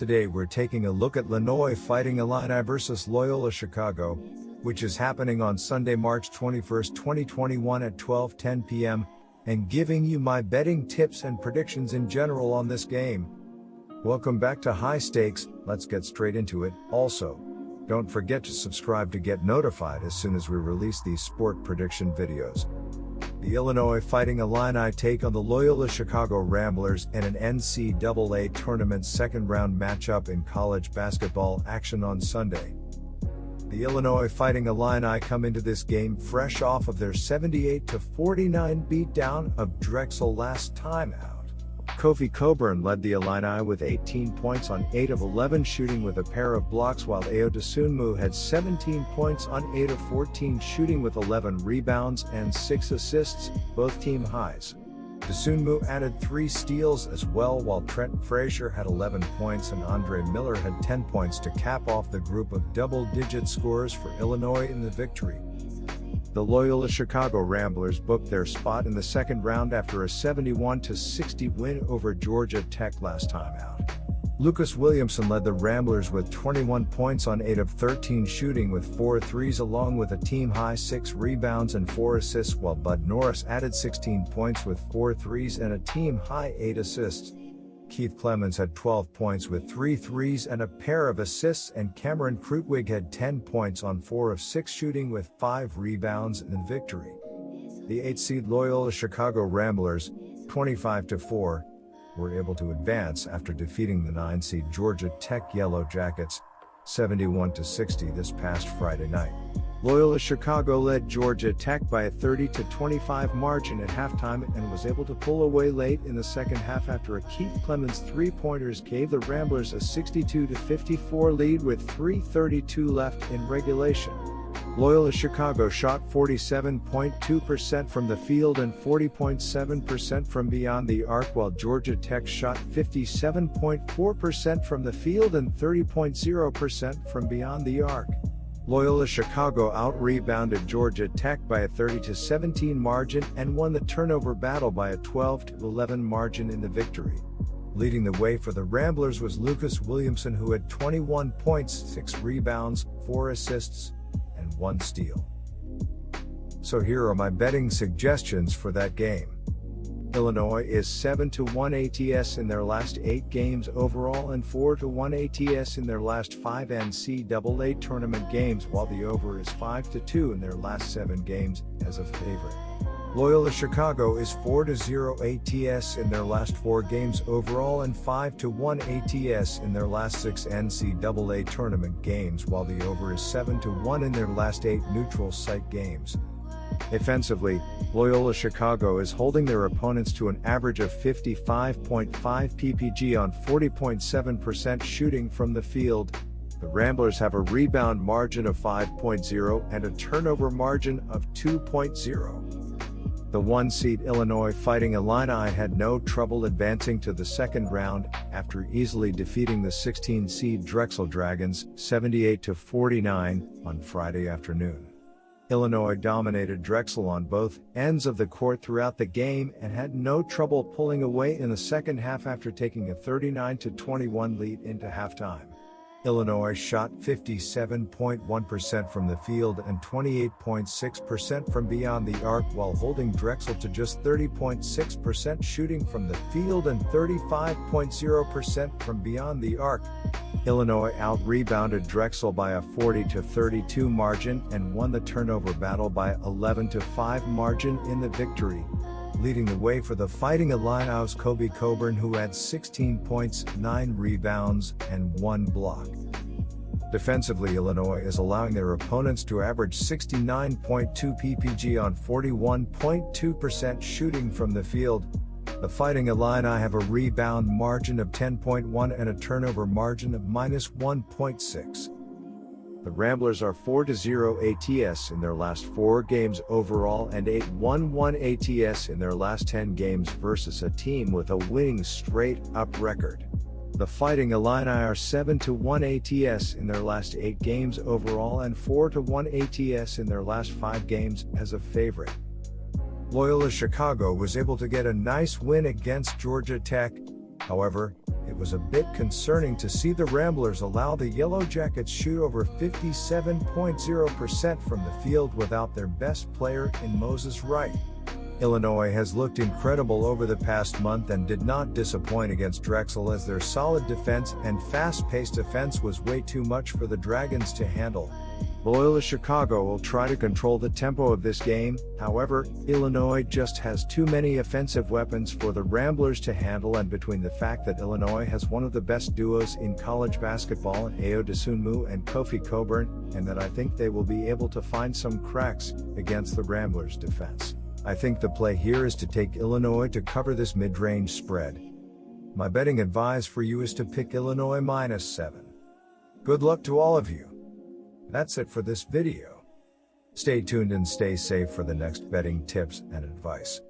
Today we're taking a look at Illinois Fighting Illini versus Loyola Chicago, which is happening on Sunday, March 21, 2021 at 12:10 p.m., and giving you my betting tips and predictions in general on this game. Welcome back to High Stakes. Let's get straight into it. Also, don't forget to subscribe to get notified as soon as we release these sport prediction videos. The Illinois Fighting Illini take on the Loyola Chicago Ramblers in an NCAA tournament second-round matchup in college basketball action on Sunday. The Illinois Fighting Illini come into this game fresh off of their 78-49 beatdown of Drexel last time out. Kofi Coburn led the Illini with 18 points on 8 of 11 shooting with a pair of blocks, while Ayo Dosunmu had 17 points on 8 of 14 shooting with 11 rebounds and 6 assists, both team highs. Dosunmu added 3 steals as well, while Trent Frazier had 11 points and Andre Miller had 10 points to cap off the group of double-digit scorers for Illinois in the victory. The Loyola Chicago Ramblers booked their spot in the second round after a 71-60 win over Georgia Tech last time out. Lucas Williamson led the Ramblers with 21 points on 8 of 13 shooting with 4 threes along with a team-high 6 rebounds and 4 assists, while Bud Norris added 16 points with 4 threes and a team-high 8 assists. Keith Clemens had 12 points with 3 threes and a pair of assists, and Cameron Krutwig had 10 points on 4 of 6 shooting with 5 rebounds in victory. The 8-seed Loyola Chicago Ramblers, 25-4, were able to advance after defeating the 9-seed Georgia Tech Yellow Jackets, 71-60 this past Friday night. Loyola Chicago led Georgia Tech by a 30-25 margin at halftime and was able to pull away late in the second half after a Keith Clemens three-pointers gave the Ramblers a 62-54 lead with 3:32 left in regulation. Loyola Chicago shot 47.2% from the field and 40.7% from beyond the arc, while Georgia Tech shot 57.4% from the field and 30.0% from beyond the arc. Loyola Chicago out-rebounded Georgia Tech by a 30-17 margin and won the turnover battle by a 12-11 margin in the victory. Leading the way for the Ramblers was Lucas Williamson, who had 21 points, 6 rebounds, 4 assists, and 1 steal. So here are my betting suggestions for that game. Illinois is 7-1 ATS in their last 8 games overall and 4-1 ATS in their last 5 NCAA tournament games, while the over is 5-2 in their last 7 games as a favorite. Loyola Chicago is 4-0 ATS in their last 4 games overall and 5-1 ATS in their last 6 NCAA tournament games, while the over is 7-1 in their last 8 neutral site games. Offensively, Loyola Chicago is holding their opponents to an average of 55.5 ppg on 40.7% shooting from the field. The Ramblers have a rebound margin of 5.0 and a turnover margin of 2.0. The 1-seed Illinois Fighting Illini had no trouble advancing to the second round after easily defeating the 16-seed Drexel Dragons 78-49 on Friday afternoon. Illinois dominated Drexel on both ends of the court throughout the game and had no trouble pulling away in the second half after taking a 39-21 lead into halftime. Illinois shot 57.1% from the field and 28.6% from beyond the arc, while holding Drexel to just 30.6% shooting from the field and 35.0% from beyond the arc. Illinois out-rebounded Drexel by a 40-32 margin and won the turnover battle by 11-5 margin in the victory. Leading the way for the Fighting Illini was Kofi Coburn, who had 16 points, 9 rebounds, and 1 block. Defensively, Illinois is allowing their opponents to average 69.2 ppg on 41.2% shooting from the field. The Fighting Illini have a rebound margin of 10.1 and a turnover margin of -1.6. The Ramblers are 4-0 ATS in their last 4 games overall and 8-1 ATS in their last 10 games versus a team with a winning straight-up record. The Fighting Illini are 7-1 ATS in their last 8 games overall and 4-1 ATS in their last 5 games as a favorite. Loyola Chicago was able to get a nice win against Georgia Tech, However, it was a bit concerning to see the Ramblers allow the Yellow Jackets shoot over 57.0% from the field without their best player in Moses Wright. Illinois has looked incredible over the past month and did not disappoint against Drexel, as their solid defense and fast-paced offense was way too much for the Dragons to handle. Loyola Chicago will try to control the tempo of this game. However, Illinois just has too many offensive weapons for the Ramblers to handle, and between the fact that Illinois has one of the best duos in college basketball in Ayo Dosunmu and Kofi Cockburn, and that I think they will be able to find some cracks against the Ramblers' defense. I think the play here is to take Illinois to cover this mid-range spread. My betting advice for you is to pick Illinois -7. Good luck to all of you. That's it for this video. Stay tuned and stay safe for the next betting tips and advice.